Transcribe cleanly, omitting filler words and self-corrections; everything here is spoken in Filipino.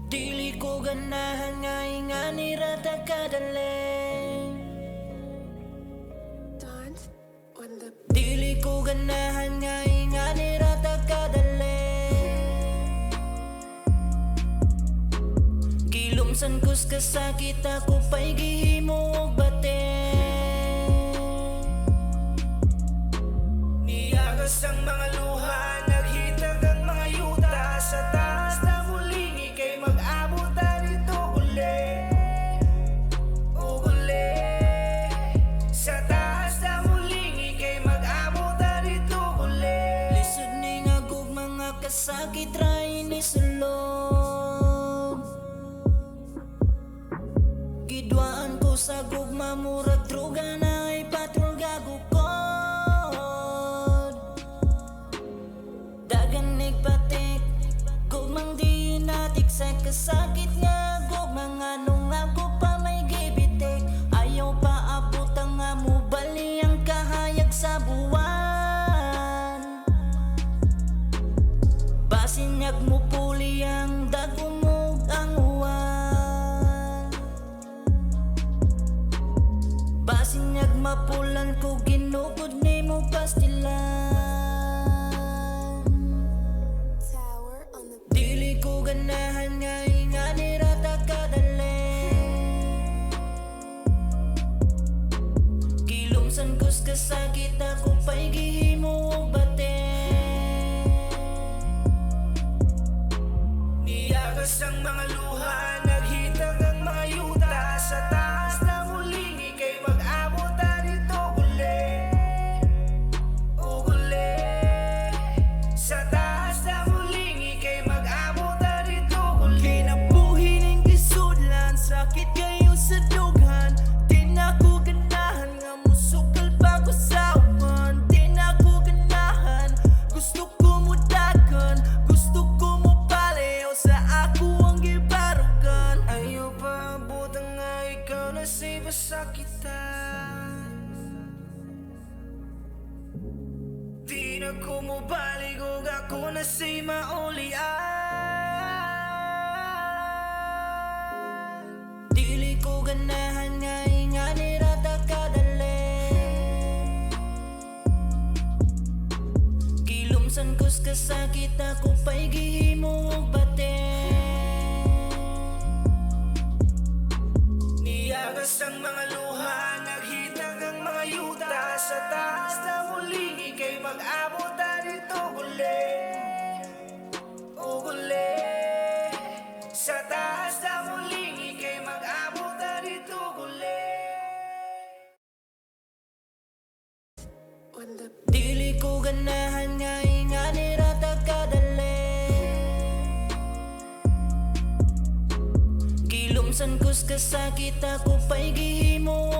Dili ko ganahan nga ingani rata kadali. Dili ko ganahan nga ingani rata kadali. Gilumsan kus kasakit ako pa'y gihimo og bate. Niyagas ang mga luha, naghitag ang mga yuta sa taas na mulingi kay mag-abot na rito uli. Uli sa taas na mulingi kay mag-abot na rito uli. Lisod ni nga gug mga kasakit ra ini sulod. Gidwaan ko sa gugma murag droga na ay patrol gagukod. Dagan nigpatik gugmang di natik sa kasakit nga gugmang anong ako pa may gibitik. Ayaw pa abot ang nga mo bali ang kahayag sa buwan. Basinyag mo puli ang dagumog ang uwan. Basinyag mapulan ko ginugod ni mo pastilan. Dili ko ganahan nga ingani rata kadali. Gilumsan kus kasakit ako pa'y gihimo og bate. Niyagas ang mga luha, naghitag ang mga yuta sa taas na mulingi kay mag-abot na rito uli. Uli sa taas na mulingi kay mag-abot na rito uli. Kinabuhi ning gisudlan, sakit kayo sa dughan. Di na ko ganahan nga musukal pa ko sa uwan. Di na ko ganahan, gusto ko mo dagan, gusto ko mo paleo sa ako ang gibarugan. Ayaw pa abot ang nga ikaw na say masakitan. Di na ko mo balik og ako na say maulian. Dili ko ganahan nga ingani rata kadali. Gilumsan kus kasakit ako pa'y gihimo og bate. Niyagas ang mga luha, naghitag ang mga yuta sa taas na mulingi kay mag-abot na rito uli. Uli sa taas na mulingi kay mag-abot na rito uli. Dili ko ganahan nga ingani rata kadali. Gilumsan kus kasakit ako pa'y gihimo